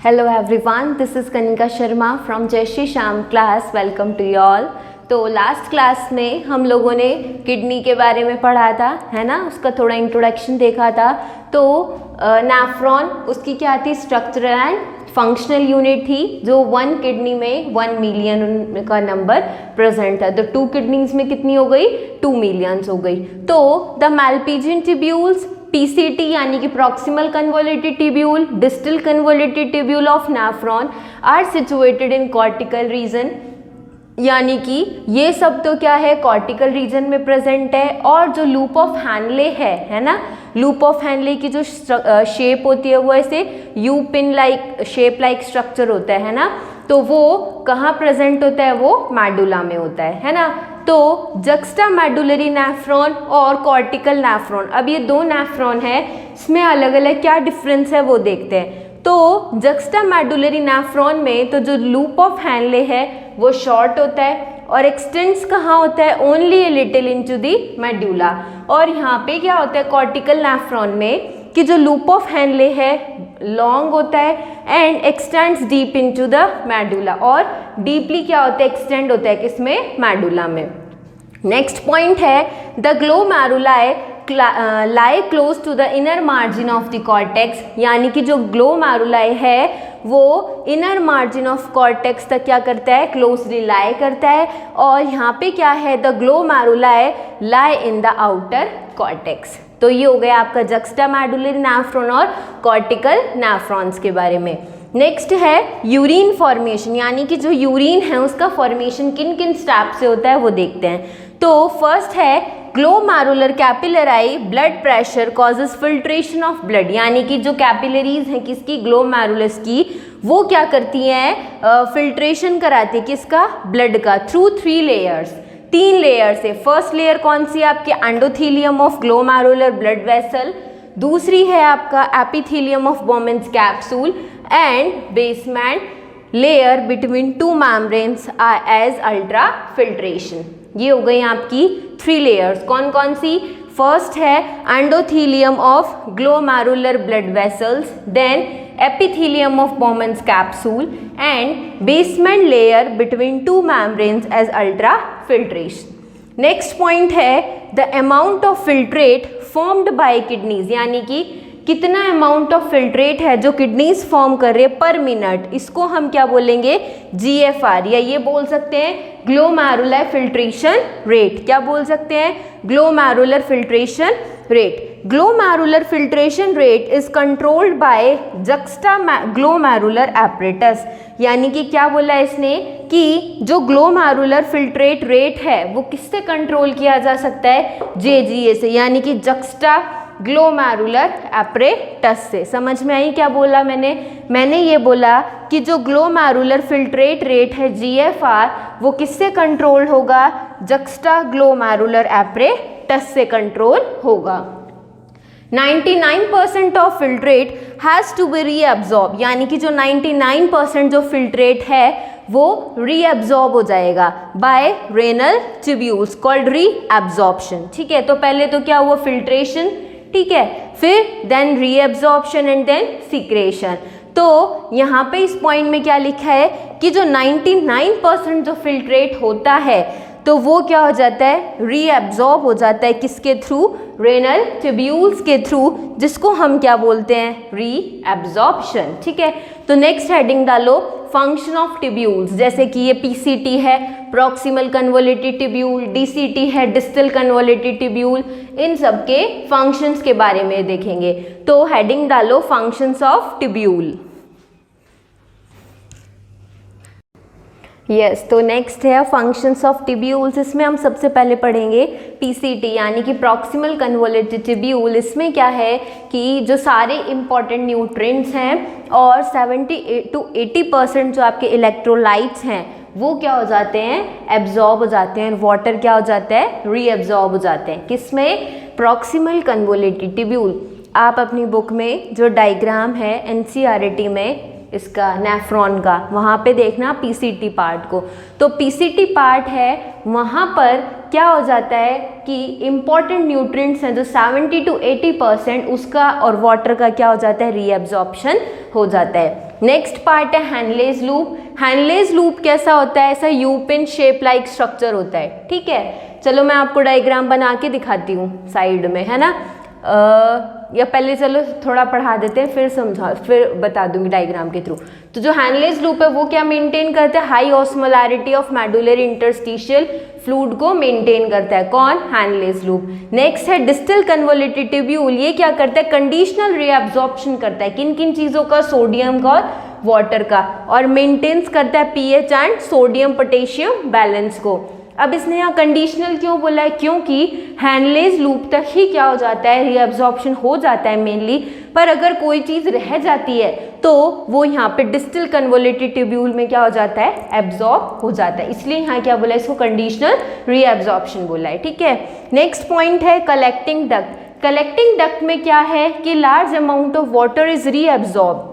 Hello everyone, this is Kanika Sharma from Jai Shri Shyam class. Welcome to you all. तो last class में हम लोगों ने kidney के बारे में पढ़ा था, है ना, उसका थोड़ा इंट्रोडक्शन देखा था। तो नेफ्रॉन उसकी क्या थी, स्ट्रक्चरल एंड फंक्शनल यूनिट थी, जो वन किडनी में 1 मिलियन का नंबर प्रेजेंट था। तो 2 किडनीज में कितनी हो गई, 2 मिलियंस हो गई। तो द मैल्पिजियन ट्यूब्यूल्स PCT यानी कि proximal convoluted tubule, distal convoluted tubule of nephron are situated in cortical region, यानी कि ये सब तो क्या है, कॉर्टिकल रीजन में प्रेजेंट है। और जो लूप ऑफ हैनले है ना, लूप ऑफ हैनले की जो शेप होती है वो ऐसे you pin like shape like structure होता है ना, तो वो कहाँ प्रेजेंट होता है, वो मेडुला में होता है ना। तो जक्स्टा मेडुलरी नेफ्रॉन और कॉर्टिकल नेफ्रॉन, अब ये 2 नेफ्रॉन है, इसमें अलग अलग क्या डिफरेंस है वो देखते हैं। तो जक्स्टा मेडुलरी नेफ्रॉन में तो जो लूप ऑफ हैनले है वो शॉर्ट होता है और एक्सटेंड्स कहाँ होता है, only a little into the medulla. और यहाँ पे क्या होता है कॉर्टिकल नेफ्रॉन में कि जो लूप ऑफ हैनले है लॉन्ग होता है and extends deep into the medulla, और डीपली क्या होता है, एक्सटेंड होता है किसमें, मेडुला में। नेक्स्ट पॉइंट है the glomeruli lie close to the inner margin of the cortex, यानी कि जो ग्लोमेरुलाई है वो इनर मार्जिन ऑफ कॉर्टेक्स तक क्या करता है, क्लोजली लाई करता है। और यहाँ पे क्या है, the glomeruli lie in the outer cortex. तो ये हो गया आपका जक्स्टा मेडुलरी नेफ्रॉन और कॉर्टिकल नेफ्रॉन्स के बारे में। नेक्स्ट है यूरिन फॉर्मेशन, यानी कि जो यूरिन है उसका फॉर्मेशन किन किन स्टेप से होता है वो देखते हैं। तो फर्स्ट है glomerular capillary blood pressure causes filtration of blood, यानी कि जो कैपिलरीज हैं किसकी, ग्लोमेरुलस की, वो क्या करती हैं, फिल्ट्रेशन कराती है किसका, ब्लड का, थ्रू 3 लेयर्स, 3 लेयर से। फर्स्ट लेयर कौन सी है आपकी, endothelium of glomerular blood vessel, दूसरी है आपका epithelium of Bowman's capsule and basement layer between 2 membranes as ultrafiltration. ये हो गई आपकी 3 लेयर्स, कौन कौन सी, फर्स्ट है endothelium of glomerular blood vessels, then epithelium of Bowman's capsule and basement layer between 2 membranes as ultrafiltration. Next point है the amount of filtrate formed by kidneys, यानी कि कितना अमाउंट ऑफ फिल्ट्रेट है जो किडनीज फॉर्म कर रहे हैं पर मिनट, इसको हम क्या बोलेंगे, GFR, या ये बोल सकते हैं ग्लोमेरुलर फिल्ट्रेशन रेट। क्या बोल सकते हैं, glomerular filtration rate. Glomerular filtration rate is controlled by juxta glomerular apparatus, यानी कि क्या बोला इसने कि जो ग्लोमेरुलर फिल्ट्रेट रेट है वो किससे कंट्रोल किया जा सकता है, JGA से, यानी कि जक्स्टा ग्लोमेरुलर एपरेटस से। समझ में आई क्या बोला मैंने ये बोला कि जो ग्लोमेरुलर फिल्ट्रेट रेट है GFR वो किससे कंट्रोल होगा, जक्स्टा ग्लोमेरुलर एपरेटस से कंट्रोल होगा। 99% of filtrate has to be reabsorb, यानी कि जो 99% जो फिल्ट्रेट है वो रीअब्जॉर्ब हो जाएगा by renal tubules called reabsorption. ठीक है, तो पहले तो क्या हुआ, फिल्ट्रेशन, ठीक है, फिर then reabsorption and then secretion. तो यहाँ पे इस पॉइंट में क्या लिखा है कि जो 99% जो फिल्ट्रेट होता है तो वो क्या हो जाता है, रीअब्जॉर्ब हो जाता है किसके थ्रू, रेनल ट्यूब्यूल्स के थ्रू, जिसको हम क्या बोलते हैं, रीअब्जॉर्प्शन। ठीक है, तो नेक्स्ट हेडिंग डालो फंक्शन ऑफ ट्यूब्यूल्स, जैसे कि ये PCT है प्रॉक्सिमल कन्वोल्यूटेड ट्यूब्यूल, DCT है डिस्टल कन्वोल्यूटेड ट्यूब्यूल, इन सब के फंक्शंस के बारे में देखेंगे। तो हेडिंग डालो फंक्शंस ऑफ ट्यूब्यूल। यस, तो नेक्स्ट है फंक्शंस ऑफ ट्यूब्यूल्स। इसमें हम सबसे पहले पढ़ेंगे PCT यानी कि प्रॉक्सिमल कन्वोल्यूटेड ट्यूब्यूल। इसमें क्या है कि जो सारे इंपॉर्टेंट न्यूट्रिएंट्स हैं और 70 to 80% जो आपके इलेक्ट्रोलाइट्स हैं वो क्या हो जाते हैं, एब्जॉर्ब हो जाते हैं, वाटर क्या हो जाता है, रीअब्जॉर्ब हो जाते हैं। किसमें, प्रॉक्सिमल कन्वोल्यूटेड ट्यूब्यूल। आप अपनी बुक में जो डायग्राम है NCERT में इसका नेफ्रॉन का, वहाँ पे देखना PCT पार्ट को। तो PCT पार्ट है, वहाँ पर क्या हो जाता है कि इम्पॉर्टेंट न्यूट्रिएंट्स हैं जो 70 to 80% उसका और वाटर का क्या हो जाता है, रीअब्जॉर्प्शन हो जाता है। नेक्स्ट पार्ट है हैनलेज लूप। हैनलेज लूप कैसा होता है, ऐसा you pin shape like structure होता है, ठीक है। चलो मैं आपको डायग्राम बना के दिखाती हूँ साइड में, है ना। या पहले चलो थोड़ा पढ़ा देते हैं, फिर बता दूंगी डायग्राम के थ्रू। तो जो हैनलेज लूप है वो क्या मेंटेन करता है, high osmolarity of medullary interstitial fluid को मेंटेन करता है, कौन, हैनलेज लूप। नेक्स्ट है डिस्टल कन्वोल्यूटेड ट्यूब्यूल, ये क्या करता है, कंडीशनल रीअब्जॉर्प्शन करता है, किन किन चीज़ों का, सोडियम का और वाटर का, और मेंटेन्स करता है pH and sodium potassium balance को। अब इसने यहाँ कंडीशनल क्यों बोला है, क्योंकि हैनलेज लूप तक ही क्या हो जाता है, रीअब्जॉर्प्शन हो जाता है मेनली, पर अगर कोई चीज़ रह जाती है तो वो यहाँ पे डिस्टल कन्वोल्यूटेड ट्यूब्यूल में क्या हो जाता है, एब्जॉर्ब हो जाता है, इसलिए यहाँ क्या बोला है, इसको कंडीशनल रीअब्जॉर्प्शन बोला है, ठीक है। नेक्स्ट पॉइंट है कलेक्टिंग डक्ट। कलेक्टिंग डक्ट में क्या है कि large amount of water is reabsorb,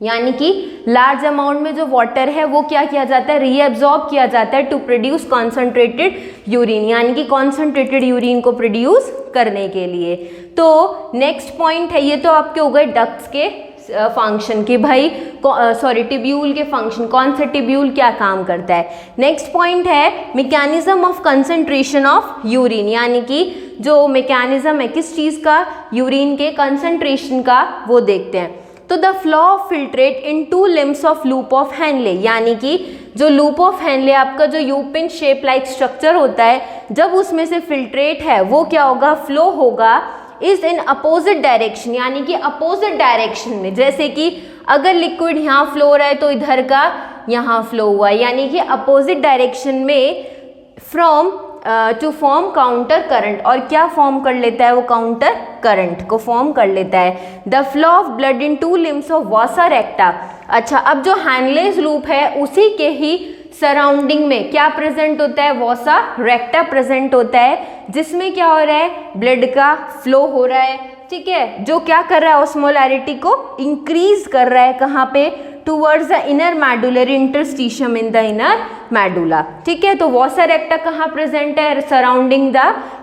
यानी कि लार्ज अमाउंट में जो वाटर है वो क्या किया जाता है, रीअब्जॉर्ब किया जाता है टू प्रोड्यूस कॉन्सेंट्रेटेड यूरिन, यानी कि कॉन्सेंट्रेटेड यूरिन को प्रोड्यूस करने के लिए। तो नेक्स्ट पॉइंट है, ये तो आपके हो गए डक्ट्स के फंक्शन की, भाई ट्यूब्यूल के फंक्शन, कौन सा ट्यूब्यूल क्या काम करता है। नेक्स्ट पॉइंट है mechanism of concentration of urine, यानी कि जो मैकेनिज्म है किस चीज़ का, यूरिन के कंसंट्रेशन का, वो देखते हैं। तो the flow of filtrate in to limbs of loop of Henle, यानी कि जो लूप ऑफ हैनले आपका जो you pin shape like structure होता है, जब उसमें से फिल्ट्रेट है वो क्या होगा, फ्लो होगा इज इन अपोजिट डायरेक्शन, यानी कि अपोजिट डायरेक्शन में। जैसे कि अगर लिक्विड यहाँ फ्लो हो रहा है तो इधर का यहाँ फ्लो हुआ, यानी कि अपोजिट डायरेक्शन में from to form counter current, और क्या फॉर्म कर लेता है वो, काउंटर करंट को फॉर्म कर लेता है। The flow of blood in to limbs of वासा रेक्टा। अच्छा, अब जो हैनलेज लूप है उसी के ही सराउंडिंग में क्या प्रेजेंट होता है, वासा रेक्टा प्रेजेंट होता है, जिसमें क्या हो रहा है, ब्लड का फ्लो हो रहा है, ठीक है, जो क्या कर रहा है, ऑस्मोलैरिटी को इंक्रीज कर रहा है, कहाँ पे, towards the inner medullary interstitium in the inner medulla, ठीक है। तो वासा रेक्टा कहाँ प्रेजेंट है, surrounding the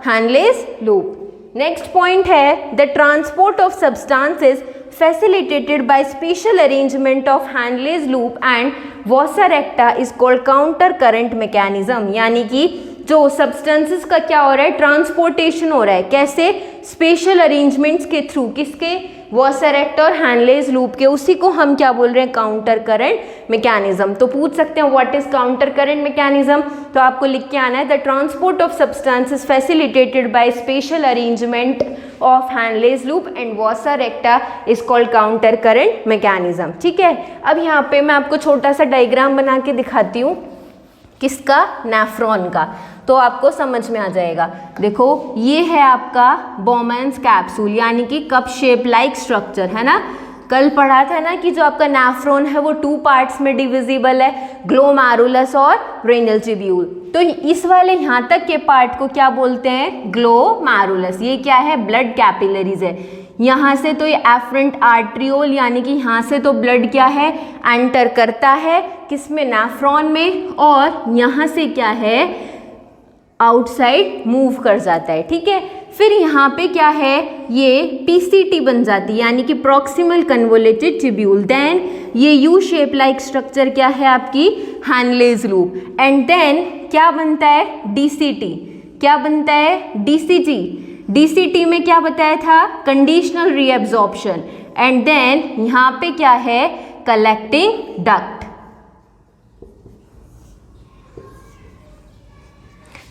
Henle's loop. Next point है the transport of substances facilitated by special arrangement of Henle's loop and vasa recta is called counter current mechanism, यानी कि जो substances का क्या हो रहा है, ट्रांसपोर्टेशन हो रहा है, कैसे, स्पेशल अरेंजमेंट्स के थ्रू, किसके, वासा रेक्टा और हैनलेज लूप के, उसी को हम क्या बोल रहे हैं, काउंटर करंट मैकेनिज्म। तो पूछ सकते हैं what is counter current mechanism, तो आपको लिख के आना है the transport of substances facilitated by special arrangement of Henle's loop and vasa रेक्टा is called counter current mechanism, ठीक है। अब यहाँ पे मैं आपको छोटा सा डायग्राम बना के दिखाती हूँ, किसका, नेफ्रॉन का, तो आपको समझ में आ जाएगा। देखो ये है आपका बोमेन्स कैप्सूल, यानी कि कप शेप लाइक स्ट्रक्चर, है ना। कल पढ़ा था ना कि जो आपका नेफ्रॉन है वो 2 पार्ट्स में डिविजिबल है, ग्लोमेरुलस और रेनल ट्यूब्यूल। तो इस वाले यहाँ तक के पार्ट को क्या बोलते हैं, ग्लोमेरुलस। ये क्या है, ब्लड कैपिलरीज है। यहाँ से तो ये एफरेंट आर्ट्रियोल, यानी कि यहाँ से तो ब्लड क्या है, एंटर करता है किसमें, नेफ्रॉन में, और यहाँ से क्या है, आउटसाइड मूव कर जाता है, ठीक है। फिर यहाँ पे क्या है, ये पीसीटी बन जाती है, यानी कि प्रॉक्सिमल कन्वोल्यूटेड ट्यूब्यूल। देन ये यू शेप लाइक स्ट्रक्चर क्या है आपकी, हैनलेज लूप, एंड देन क्या बनता है, डीसीटी, क्या बनता है, डीसीटी। डीसीटी में क्या बताया था, कंडीशनल रीअब्जॉर्प्शन, एंड देन यहाँ पे क्या है, कलेक्टिंग डक्ट।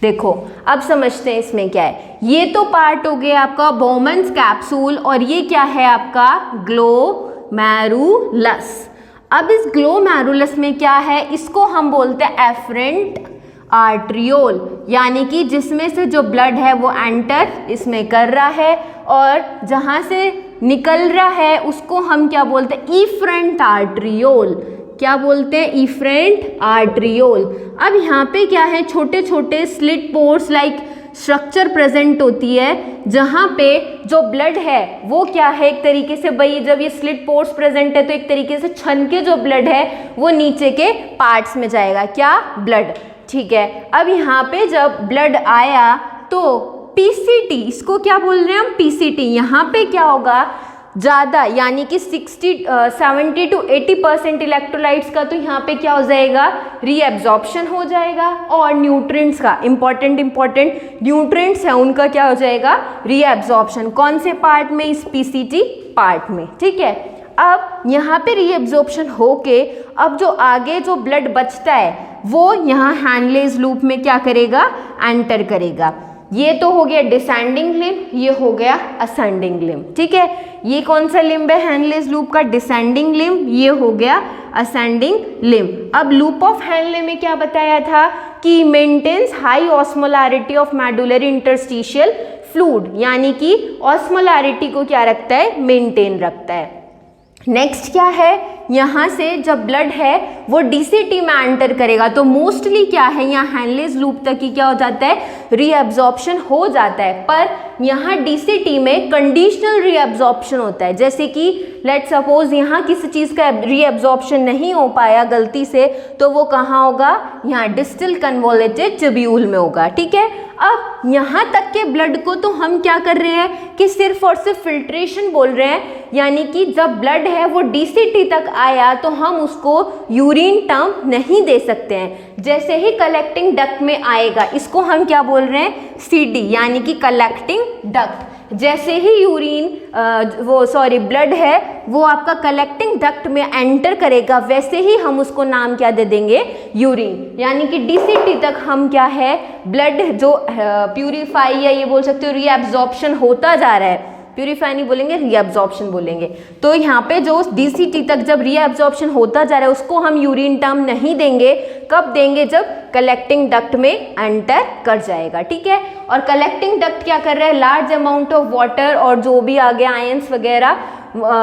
देखो अब समझते हैं इसमें क्या है। ये तो पार्ट हो गया आपका बोमेन्स कैप्सूल, और ये क्या है आपका, ग्लोमेरुलस। अब इस ग्लोमेरुलस में क्या है, इसको हम बोलते हैं एफरेंट आर्ट्रियोल, यानी कि जिसमें से जो ब्लड है वो एंटर इसमें कर रहा है, और जहाँ से निकल रहा है उसको हम क्या बोलते हैं, इफरेंट आर्ट्रियोल। क्या बोलते हैं, इफरेंट आर्ट्रियोल। अब यहाँ पे क्या है, छोटे छोटे slit pores like structure present होती है, जहाँ पे जो ब्लड है वो क्या है, एक तरीके से, भाई जब ये स्लिट पोर्स प्रेजेंट है तो एक तरीके से छन के जो ब्लड है वो नीचे के पार्ट्स में जाएगा, क्या, ब्लड, ठीक है। अब यहाँ पे जब ब्लड आया तो पीसीटी, इसको क्या बोल रहे हैं हम, पीसीटी, यहाँ पे क्या होगा, ज़्यादा यानी कि 70 to 80% इलेक्ट्रोलाइट्स का तो यहाँ पे क्या हो जाएगा, रीएब्जॉर्प्शन हो जाएगा, और न्यूट्रिएंट्स का इंपॉर्टेंट न्यूट्रिएंट्स है उनका क्या हो जाएगा, रीएब्जॉर्प्शन। कौन से पार्ट में, इस पीसीटी पार्ट में, ठीक है। अब यहाँ पे रीएब्जॉर्प्शन होके अब जो आगे जो ब्लड बचता है वो यहाँ हैनलेस लूप में क्या करेगा, एंटर करेगा। ये तो हो गया डिसेंडिंग लिम्ब, ये हो गया असेंडिंग लिम्ब, ठीक है। ये कौन सा लिम्ब है हैनलेस लूप का, डिसेंडिंग लिम्ब, ये हो गया असेंडिंग लिम्ब। अब लूप ऑफ हैनले में क्या बताया था कि maintains high osmolarity of medullary interstitial fluid, यानी कि ऑस्मोलैरिटी को क्या रखता है, मेंटेन रखता है। नेक्स्ट क्या है, यहाँ से जब ब्लड है वो डीसीटी में एंटर करेगा तो मोस्टली क्या है, यहाँ हैनलेस लूप तक ही क्या हो जाता है, रीएब्जॉर्प्शन हो जाता है। पर यहाँ डीसीटी में कंडीशनल रीएब्जॉर्प्शन होता है, जैसे कि लेट सपोज यहाँ किसी चीज़ का रीएब्जॉर्प्शन नहीं हो पाया गलती से, तो वो कहाँ होगा, यहाँ डिस्टल कन्वोल्यूटेड ट्यूब्यूल में होगा, ठीक है। अब यहाँ तक के ब्लड को तो हम क्या कर रहे हैं कि सिर्फ और सिर्फ फिल्ट्रेशन बोल रहे हैं, यानी कि जब ब्लड है वो डीसीटी तक आया तो हम उसको यूरिन टर्म नहीं दे सकते हैं। जैसे ही कलेक्टिंग डक्ट में आएगा, इसको हम क्या बोल रहे हैं, सीडी, यानी कि कलेक्टिंग डक्ट। जैसे ही ब्लड है वो आपका कलेक्टिंग डक्ट में एंटर करेगा, वैसे ही हम उसको नाम क्या दे देंगे, यूरिन। यानी कि डीसीटी तक हम क्या है, ब्लड जो प्यूरिफाई या ये बोल सकते हो रीएब्जॉर्प्शन होता जा रहा है, प्यूरिफाई नहीं बोलेंगे, रीएब्जॉर्प्शन बोलेंगे। तो यहाँ पे जो डीसीटी तक जब रीएब्जॉर्प्शन होता जा रहा है उसको हम यूरिन टर्म नहीं देंगे। कब देंगे, जब कलेक्टिंग डक्ट में एंटर कर जाएगा, ठीक है। और कलेक्टिंग डक्ट क्या कर रहा है, लार्ज अमाउंट ऑफ वाटर और जो भी आगे आयंस वगैरह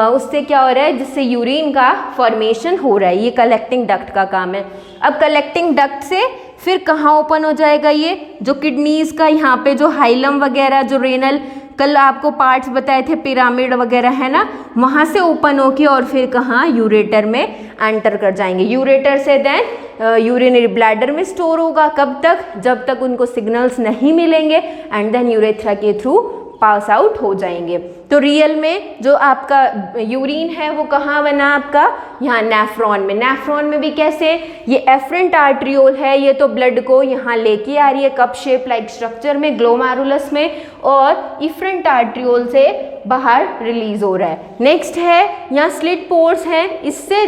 उससे क्या हो रहा है, जिससे यूरिन का फॉर्मेशन हो रहा है, ये कलेक्टिंग डक्ट का काम है। अब कलेक्टिंग डक्ट से फिर कहाँ ओपन हो जाएगा, ये जो किडनीज का यहाँ पे जो हाइलम वगैरह, जो रेनल कल आपको पार्ट्स बताए थे पिरामिड वगैरह है ना, वहाँ से ओपन होके और फिर कहाँ, यूरेटर में एंटर कर जाएंगे। यूरेटर से देन यूरिनरी ब्लैडर में स्टोर होगा, कब तक, जब तक उनको सिग्नल्स नहीं मिलेंगे, एंड देन यूरेथ्रा के थ्रू पास आउट हो जाएंगे। तो रियल में जो आपका यूरिन है वो कहाँ बना आपका, यहाँ नेफ्रॉन में। नेफ्रॉन में भी कैसे, ये एफरेंट आर्ट्रियोल है, ये तो ब्लड को यहाँ लेके आ रही है कप शेप लाइक स्ट्रक्चर में ग्लोमेरुलस में, और इफरेंट आर्ट्रियोल से बाहर रिलीज हो रहा है। नेक्स्ट है यहाँ स्लिट पोर्स हैं, इससे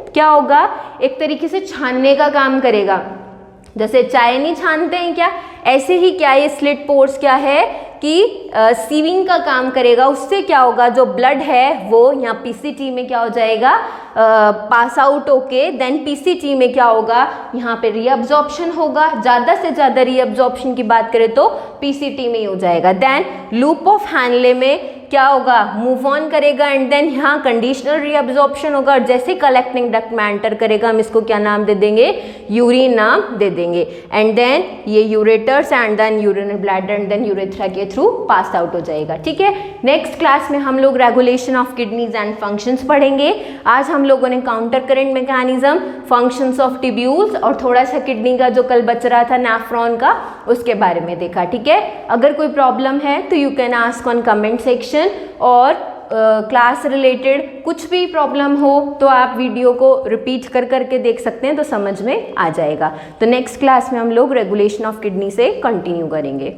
क्या होगा, एक तरीके से छानने का काम करेगा। जैसे चाय नहीं छानते हैं क्या, ऐसे ही क्या ये स्लिट पोर्स क्या है कि सीविंग का काम करेगा। उससे क्या होगा, जो ब्लड है वो यहाँ पीसीटी में क्या हो जाएगा, पास आउट होके देन पीसीटी में क्या होगा, यहाँ पे रीअब्जॉर्प्शन होगा। ज़्यादा से ज़्यादा रीअब्जॉर्प्शन की बात करें तो पीसीटी में ही हो जाएगा। देन लूप ऑफ हैनले में क्या होगा, मूव ऑन करेगा एंड देन यहाँ कंडीशनल रीअब्जॉर्प्शन होगा, और जैसे कलेक्टिंग डक्ट में एंटर करेगा हम इसको क्या नाम दे देंगे, यूरिन नाम दे देंगे। एंड देन ये ureters and then urinary bladder and then urethra के थ्रू पास आउट हो जाएगा, ठीक है। नेक्स्ट क्लास में हम लोग regulation of kidneys and functions पढ़ेंगे। आज हम लोगों ने counter current mechanism, functions of tubules और थोड़ा सा किडनी का जो कल बच रहा था नेफ्रॉन का, उसके बारे में देखा, ठीक है। अगर कोई प्रॉब्लम है तो you can ask on comment section, और क्लास रिलेटेड कुछ भी प्रॉब्लम हो तो आप वीडियो को रिपीट कर करके देख सकते हैं, तो समझ में आ जाएगा। तो नेक्स्ट क्लास में हम लोग रेगुलेशन ऑफ किडनी से कंटिन्यू करेंगे।